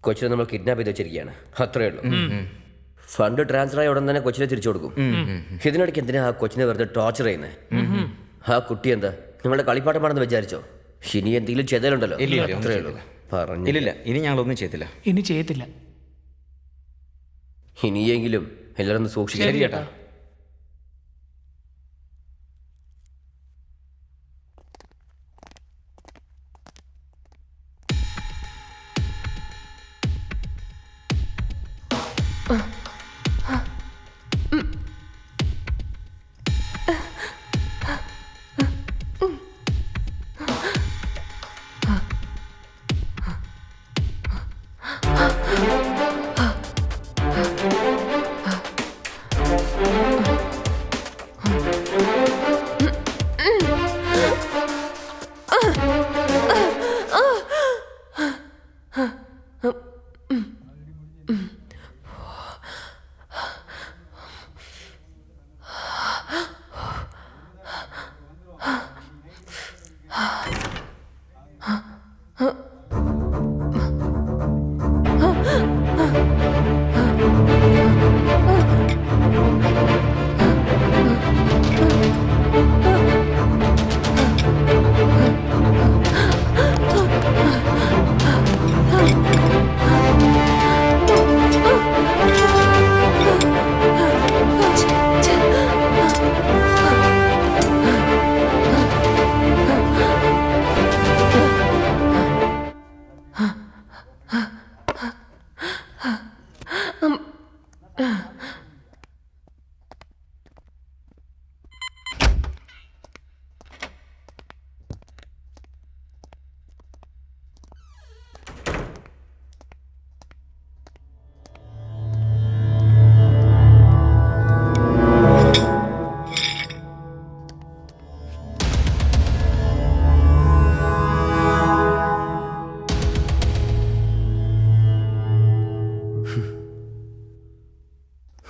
കൊച്ചിനെ നമ്മൾ കിഡ്നാപ്പ് ചെയ്ത് വെച്ചിരിക്കുകയാണ്, അത്രയേ ഉള്ളൂ. ഫണ്ട് ട്രാൻസ്ഫർ ആയ ഉടൻ തന്നെ കൊച്ചിനെ തിരിച്ചു കൊടുക്കും. ഇതിനിടയ്ക്ക് എന്തിനാ ആ കൊച്ചിനെ വെറുതെ ടോർച്ചർ ചെയ്യുന്നത്? ആ കുട്ടി എന്താ നിങ്ങളുടെ കളിപ്പാട്ടമാണെന്ന് വിചാരിച്ചോ? ഇനി എന്തെങ്കിലും ചെയ്താലുണ്ടല്ലോ, അത്രയേ ഉള്ളൂ. പറഞ്ഞില്ല, ഇനി ഞങ്ങളൊന്നും ചെയ്തില്ല. ഇനി ചെയ്യത്തില്ല. ഇനിയെങ്കിലും എല്ലാവരും സൂക്ഷിക്കണം ചേട്ടാ.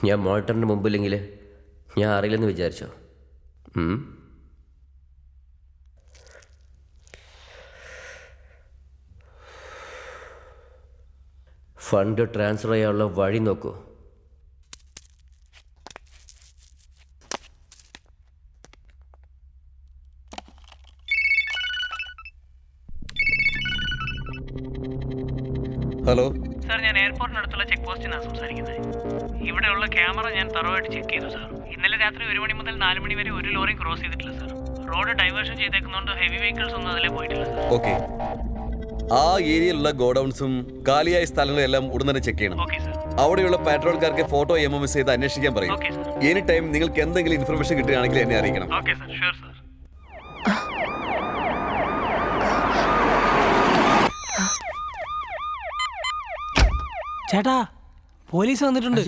ഞാൻ മോണിറ്ററിന് മുമ്പില്ലെങ്കിൽ ഞാൻ അറിയില്ലെന്ന് വിചാരിച്ചോ? ഫണ്ട് ട്രാൻസ്ഫർ ചെയ്യാനുള്ള വഴി നോക്കൂ. ഹലോ സാർ, ഞാൻ എയർപോർട്ടിനടുത്തുള്ള ചെക്ക് പോസ്റ്റിൽ നിന്നാണ് സംസാരിക്കുന്നത്. ഇവിടെയുള്ള ക്യാമറ ഞാൻ തറവായിട്ട് ചെക്ക് ചെയ്തു സാർ. ഇന്നലെ രാത്രി 1 മണി മുതൽ 4 മണി വരെ ഒരു ലോറിയും ക്രോസ് ചെയ്തിട്ടില്ല സാർ. റോഡ് ഡൈവേർഷൻ ചെയ്തേക്കുന്നതുകൊണ്ട് ഹെവി വെഹിക്കിൾസ് ഒന്നും അതിലെ പോയിട്ടില്ല സാർ. ഓക്കെ, ആ ഏരിയയിലുള്ള ഗോഡൌൺസും കാലിയായ സ്ഥലങ്ങളും എല്ലാം ഉടൻ തന്നെ ചെക്ക് ചെയ്യണം. Okay sir. അവിടെയുള്ള പെട്രോൾക്കാർക്ക് ഫോട്ടോ MMS ചെയ്ത് അന്വേഷിക്കാൻ പറയും. Okay sir. എനി ടൈം നിങ്ങൾക്ക് എന്തെങ്കിലും ഇൻഫർമേഷൻ കിട്ടുകയാണെങ്കിൽ എന്നെ അറിയിക്കണം. Okay sir, sure sir. ചേട്ടാ, പോലീസ് വന്നിട്ടുണ്ട്.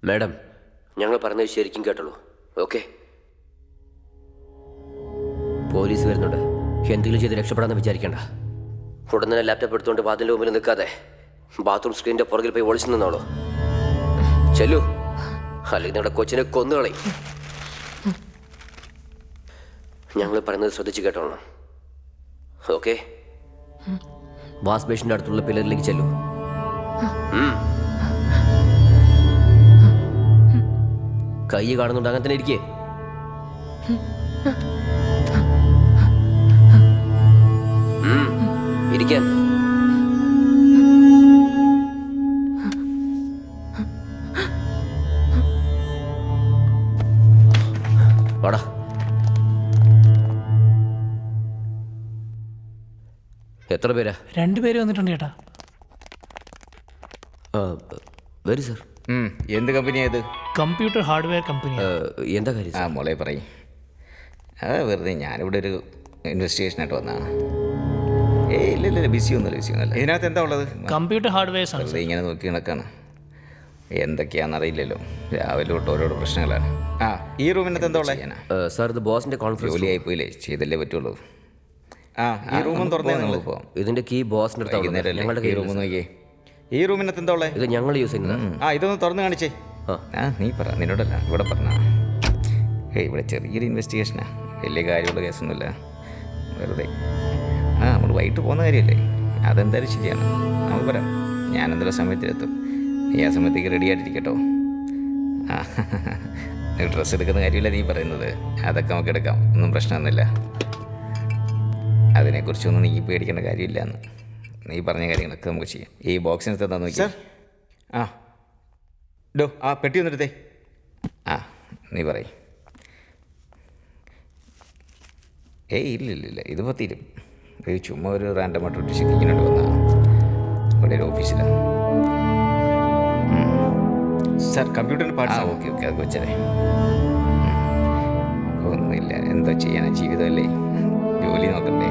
മാഡം, ഞങ്ങൾ പറഞ്ഞത് ശരിക്കും കേട്ടുള്ളൂ. ഓക്കെ, പോലീസ് വരുന്നുണ്ട്. എന്തെങ്കിലും ചെയ്ത് രക്ഷപ്പെടാമെന്ന് വിചാരിക്കേണ്ട. ഉടൻ തന്നെ ലാപ്ടോപ്പ് എടുത്തുകൊണ്ട് വാതിലിൻ്റെ മുമ്പിൽ നിൽക്കാതെ ബാത്റൂം സ്ക്രീനിൻ്റെ പുറകിൽ പോയി ഒളിച്ചു നിന്നോളൂ. ചെല്ലു, അല്ലെങ്കിൽ നിങ്ങളുടെ കൊച്ചിനെ കൊന്നുകളയും. ഞങ്ങൾ പറയുന്നത് ശ്രദ്ധിച്ച് കേട്ടോളണം. ഓക്കെ, വാഷ് ബേസിൻ്റെ അടുത്തുള്ള പില്ലറിലേക്ക് ചെല്ലൂ. കൈ കാണുന്നുണ്ട്, അങ്ങനെ തന്നെ ഇരിക്കേ. ഇരിക്കാൻ. വാടാ. എത്ര പേരാ? 2 പേര് വന്നിട്ടുണ്ട് ചേട്ടാ. വരൂ സാർ. എന്ത് കമ്പനിയായത്? Computer hardware company. എന്താ കാര്യം? മോളെ പറയും. വെറുതെ ഞാനിവിടെ ഒരു ഇൻവെസ്റ്റിഗേഷനായിട്ട് വന്നതാണ്. ഇല്ല, ബിസിയൊന്നുമല്ല. ഇതിനകത്ത് എന്താ ഉള്ളത്? കമ്പ്യൂട്ടർ ഹാർഡ്വെയർസ് ആണ്. വെറുതെ ഇങ്ങനെ നോക്കി നടക്കാണ്. എന്തൊക്കെയാണെന്നറിയില്ലല്ലോ. രാവിലെ തൊട്ട് ഓരോരോ പ്രശ്നങ്ങളാണ്. ഈ റൂമിനകത്ത് എന്താ ഉള്ളത്? സാർ, ഇത് ബോസിന്റെ കോൺഫറൻസ്. ജോലിയായി പോയില്ലേ, ചെയ്തല്ലേ പറ്റുള്ളൂ. ഈ റൂമും തുറന്നേ നമ്മളിപ്പോൾ. ഇതിന്റെ കീ ബോസിന്റെ അടുത്ത്. ഈ റൂം നോക്കിയേ. ഈ റൂമിനകത്ത് എന്താ ഉള്ളത്? ഇത് ഞങ്ങൾ യൂസ് ചെയ്യുന്നത്. ഇതൊന്ന് തുറന്ന് കാണിച്ചേ. നീ പറ, നിന്നോടല്ല, ഇവിടെ പറഞ്ഞ. ഇവിടെ ചെറിയൊരു ഇൻവെസ്റ്റിഗേഷനാ, വലിയ കാര്യമുള്ള കേസൊന്നുമില്ല. വെറുതെ ആ നമ്മൾ വൈകിട്ട് പോകുന്ന കാര്യമല്ലേ, അതെന്തായാലും ശരിയാണ്. നമുക്ക് പറയാം, ഞാനെന്തെങ്കിലും സമയത്തിലെത്തും. നീ ആ സമയത്തേക്ക് റെഡി ആയിട്ടിരിക്കട്ടോ. ആ നീ ഡ്രസ്സ് എടുക്കുന്ന കാര്യമില്ല നീ പറയുന്നത്, അതൊക്കെ നമുക്ക് എടുക്കാം, ഒന്നും പ്രശ്നമൊന്നുമില്ല. അതിനെക്കുറിച്ചൊന്നും നീ പേടിക്കേണ്ട കാര്യമില്ല എന്ന്. നീ പറഞ്ഞ കാര്യങ്ങളൊക്കെ നമുക്ക് ചെയ്യാം. ഈ ബോക്സിനകത്ത് എന്താ നോക്കി? ആ ഡോ ആ പെട്ടി ഒന്നെടുത്തേ. ആ നീ പറയും. ഏയ് ഇല്ലില്ല, ഇതിപ്പോൾ തീരും. ഇത് ചുമ്മാ ഒരു റാൻഡമായിട്ട് ചെക്കിങ്ങിനോട്ട് വന്നതാണ്. ഇവിടെ ഒരു ഓഫീസിലാണ്. Sir കമ്പ്യൂട്ടറിന് parts. ഓക്കെ അത് വെച്ചേ. ഒന്നുമില്ല, എന്താ ചെയ്യാനാ, ജീവിതമല്ലേ, ജോലി നോക്കണ്ടേ.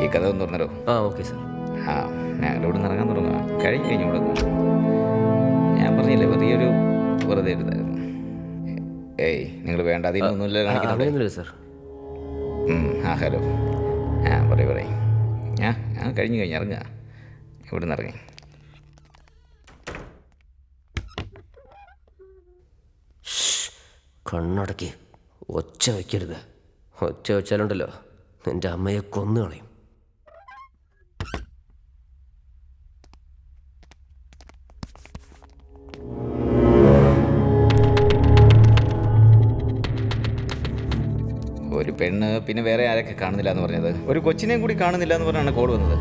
ഈ കഥ ഒന്ന് തുറന്നോ. ആ ഓക്കെ സാർ. ആ ഞങ്ങളുടെ ഇവിടെ നിന്ന് ഇറങ്ങാൻ തുടങ്ങുക. കഴിഞ്ഞു ഇവിടെ ഞാൻ പറഞ്ഞില്ലേ വെറുതെ ഇരുന്നായിരുന്നു. ഏയ് നിങ്ങൾ വേണ്ട, അതിനൊന്നുമില്ല കാണിക്കുന്നുണ്ട്. അങ്ങനെയൊന്നുമില്ല സാർ. ആ ഹലോ. ആ പറയും. ഞാൻ കഴിഞ്ഞ് ഇറങ്ങുക, ഇവിടെ നിന്ന് ഇറങ്ങി. കണ്ണടക്കി ഒച്ച വയ്ക്കരുത്. ഒച്ച വെച്ചാലുണ്ടല്ലോ നിന്റെ അമ്മയെ കൊന്നു കളയും. ഒരു പെണ്ണ്, പിന്നെ വേറെ ആരൊക്കെ കാണുന്നില്ല എന്ന് പറഞ്ഞത്? ഒരു കൊച്ചിനെയും കൂടി കാണുന്നില്ല എന്ന് പറഞ്ഞാണ് കോൾ വന്നത്.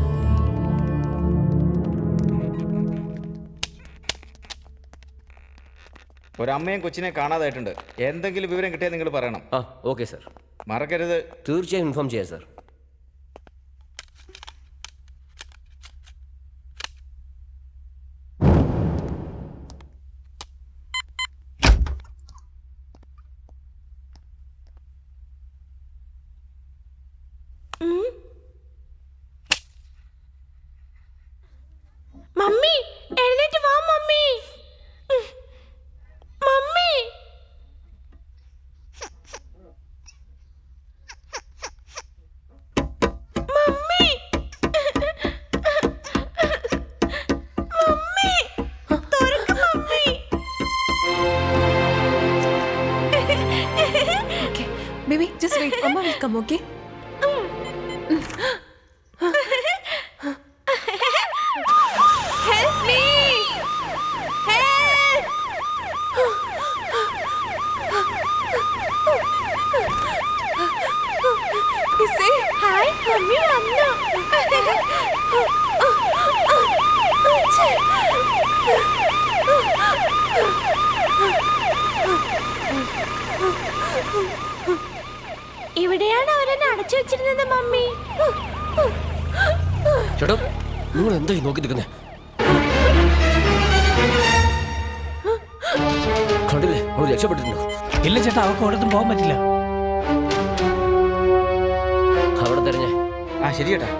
ഒരമ്മയും കൊച്ചിനെ കാണാതായിട്ടുണ്ട്. എന്തെങ്കിലും വിവരം കിട്ടിയാൽ നിങ്ങൾ പറയണം. ആ ഓക്കെ സാർ. മറക്കരുത്. തീർച്ചയായും ഇൻഫോം ചെയ്യാം സാർ. മമ്മി എഴുന്നേറ്റ് വാ മമ്മി. മമ്മി മമ്മി മമ്മി തുറക്ക് mummy. Okay, baby, just wait. Mama will come, okay? Help me! Help! You say Hi, mummy വന്നു. ഇവിടെയാണ് അവരെന്നെ അടച്ചു വെച്ചിരുന്നത് മമ്മി. ചേട്ടോ നിങ്ങൾ എന്തായി നോക്കി നിൽക്കുന്നേ? കണ്ടില്ലേ അവൾ രക്ഷപ്പെട്ടിട്ടുണ്ടോ? ഇല്ല ചേട്ടാ, അവർക്ക് ഒരിടത്തും പോകാൻ പറ്റില്ല. അവിടെ തെരഞ്ഞേ. ആ ശരി ചേട്ടാ.